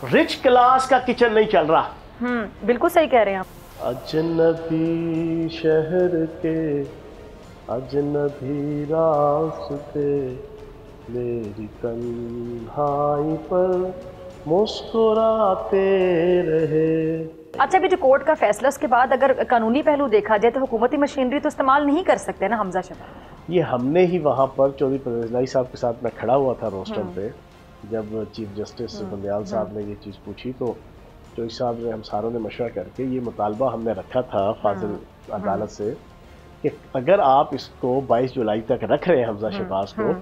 Rich class का kitchen नहीं चल रहा। बिल्कुल सही कह रहे हैं आप। अजनबी शहर के अजनबी रास्ते मेरी तन्हाई पर मुस्कुराते रहे। अच्छा, अभी जो कोर्ट का फैसला उसके बाद अगर कानूनी पहलू देखा जाए तो हुकूमती मशीनरी तो इस्तेमाल नहीं कर सकते ना हमजा शहबाज। ये हमने ही वहाँ पर चौधरी परवेज़ इलाही साहब के साथ मैं खड़ा हुआ था रोस्टम पे, जब चीफ जस्टिस बंदयाल साहब ने ये चीज़ पूछी तो चौधरी साहब ने हम सारों ने मशवरा करके ये मुतालबा हमने रखा था फाजिल अदालत से कि अगर आप इसको 22 जुलाई तक रख रहे हैं हमजा शहबाज को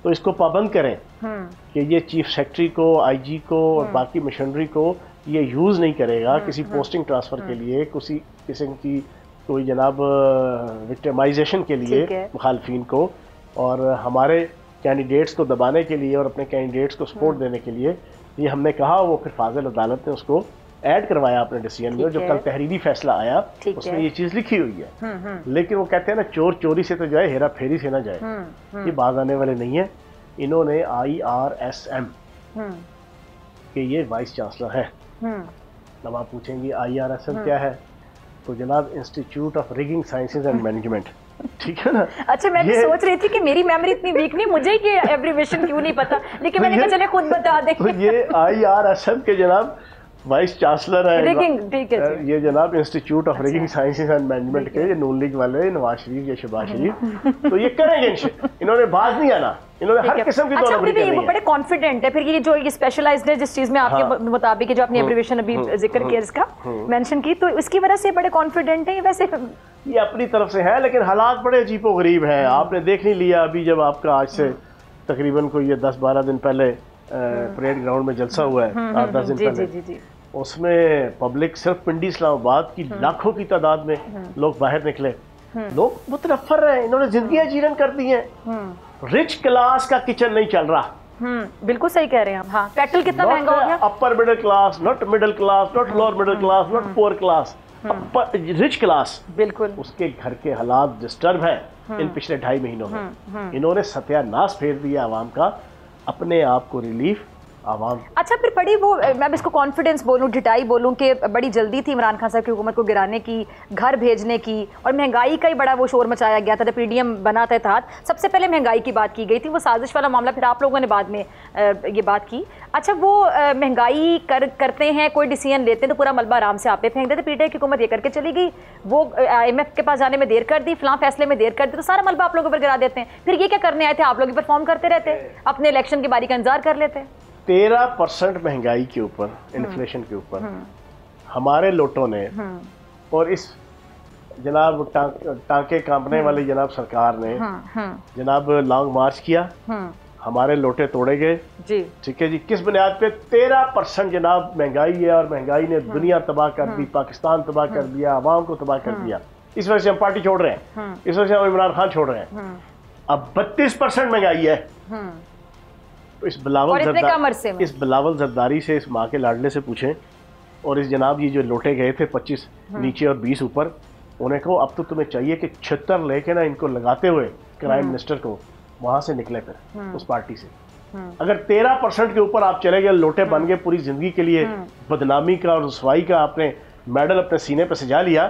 तो इसको पाबंद करें कि ये चीफ सेक्रेटरी को, आईजी को और बाकी मशीनरी को ये यूज़ नहीं करेगा किसी पोस्टिंग ट्रांसफ़र के लिए, किसी किस्म की कोई जनाब विक्टिमाइजेशन के लिए मुखालफिन को, और हमारे कैंडिडेट्स को दबाने के लिए और अपने कैंडिडेट्स को सपोर्ट देने के लिए। ये हमने कहा, वो फिर फाजिल अदालत ने उसको ऐड करवाया अपने डिसीजन में। जो कल तहरीरी फैसला आया उसमें ये चीज़ लिखी हुई है। लेकिन वो कहते हैं ना, चोर चोरी से तो जाए, हेरा फेरी से ना जाए। ये बाज आने वाले नहीं है। इन्होंने IRSM के ये वाइस चांसलर है। अब आप पूछेंगे IRSM क्या है, तो जनाब institute of rigging sciences and management, ठीक है ना। अच्छा, मैं भी सोच रही थी कि मेरी मेमोरी इतनी वीक नहीं, मुझे ये एब्रिविएशन क्यों नहीं पता, लेकिन मैंने कहा चले खुद बता दें। तो ये IRSM के जनाब वाइस चांसलर है रिगिंग, ठीक है। ये जनाब institute of rigging sciences and management के, ये नून लीग वाले नवाज शरीफ या शहबाज शरीफ, तो ये करेंगे। इन्होंने बाज नहीं आना, इन्होंने हर किस्म की अच्छा, ये बड़े कॉन्फिडेंट है। फिर ये जो ये स्पेशलाइज्ड है जिस चीज में आपके मुताबिक जो आपने एब्रिविएशन अभी जिक्र किया, इसका मेंशन की, तो इसकी वजह से बड़े कॉन्फिडेंट है। वैसे ये अपनी तरफ से है, लेकिन हालात बड़े अजीबो गरीब हैं। आपने देख नहीं लिया अभी, जब आपका आज से तकरीबन कोई ये 10-12 दिन पहले परेड ग्राउंड में जलसा हुआ है, 8-10 दिन पहले, उसमें पब्लिक सिर्फ पिंडी इस्लामाबाद की लाखों की तादाद में लोग बाहर निकले। लोग मुतनफ्फर हैं, इन्होंने जिंदगी जीरन कर दी है। रिच क्लास का किचन नहीं चल रहा। बिल्कुल सही कह रहे हैं आप। हाँ, पेट्रोल कितना महंगा हो गया। Upper middle class, not middle class, not lower middle class, not poor class, rich class. बिल्कुल उसके घर के हालात डिस्टर्ब है इन पिछले 2.5 महीनों में। इन्होंने सत्यानाश फेर दिया आवाम का, अपने आप को रिलीफ आवाम। अच्छा, फिर बड़ी वो, मैं इसको कॉन्फिडेंस बोलूँ, ढिठाई बोलूँ कि बड़ी जल्दी थी इमरान खान साहब की हुकूमत को गिराने की, घर भेजने की, और महंगाई का ही बड़ा वो शोर मचाया गया था। जब PDM बना था इत्तेहाद, सबसे पहले महंगाई की बात की गई थी, वो साजिश वाला मामला, फिर आप लोगों ने बाद में ये बात की। अच्छा, वो महंगाई करते हैं, कोई डिसीजन लेते हैं तो पूरा मलबा आराम से आप पे फेंक देते। PTI की हुकूमत ये करके चली गई, वो IMF के पास जाने में देर कर दी, फलां फैसले में देर कर दी, तो सारा मलबा आप लोगों पर गिरा देते हैं। फिर ये क्या करने आए थे, आप लोग परफॉर्म करते रहते, अपने इलेक्शन की बारी का इंतजार कर लेते। 13% महंगाई के ऊपर, इन्फ्लेशन के ऊपर हमारे लोटों ने और इस जनाब टांके कांपने वाली जनाब सरकार ने जनाब लॉन्ग मार्च किया, हमारे लोटे तोड़े गए जी। ठीक है जी, किस बुनियाद पे? 13% जनाब महंगाई है, और महंगाई ने दुनिया तबाह कर दी, पाकिस्तान तबाह कर दिया, आवाम को तबाह कर दिया। इस वजह से हम पार्टी छोड़ रहे हैं, इस वजह से हम इमरान खान छोड़ रहे हैं। अब 32% महंगाई है। तो इस बिलावल जरदारी से, इस माँ के लाडले से पूछें, और इस जनाब ये जो लोटे गए थे 25 नीचे और 20 ऊपर, उन्हें कहो अब तो तुम्हें चाहिए कि 76 लेके ना इनको लगाते हुए प्राइम मिनिस्टर को वहां से निकले फिर उस पार्टी से। अगर 13% के ऊपर आप चले गए, लोटे बन गए पूरी जिंदगी के लिए, बदनामी का और रुसवाई का आपने मेडल अपने सीने पर सजा लिया,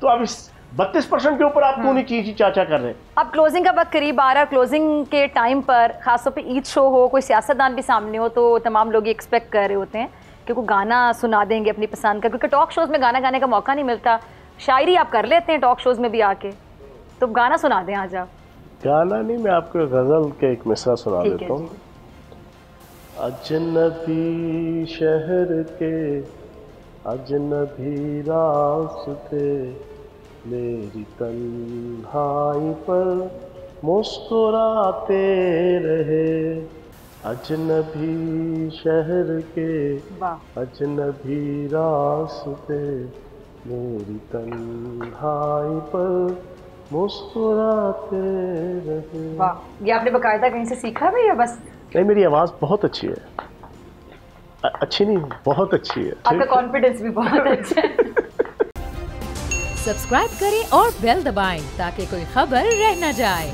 तो अब इस 32% के ऊपर आप क्यों नहीं चीज़ चाचा कर रहे? अब क्लोजिंग का वक्त करीब आ रहा है, क्लोजिंग के टाइम पर खासतौर पे ईद शो हो, कोई सियासतदान भी सामने हो, तो तमाम लोग ये एक्सपेक्ट कर रहे होते हैं कि कोई गाना सुना देंगे अपनी पसंद का, क्योंकि टॉक शोज़ में गाना गाने का मौका नहीं मिलता। शायरी आप कर लेते हैं टॉक शोज़ में भी आके, तो गाना सुना दें आज आप। गाना नहीं, मैं आपको गज़ल के एक मिसरा सुना देता हूँ। अजनबी शहर के अजनबी रास्ते मेरी तन्हाई पर मुस्कुराते रहे। अजनबी शहर के अजनबी रास्ते मेरी तन्हाई पर मुस्कुराते रहे। वाह, ये आपने बकायदा कहीं से सीखा है या बस? नहीं, मेरी आवाज़ बहुत अच्छी है। अच्छी नहीं, बहुत अच्छी है। आपका कॉन्फिडेंस भी बहुत अच्छा है। सब्सक्राइब करें और बेल दबाएं ताकि कोई खबर रह न जाए।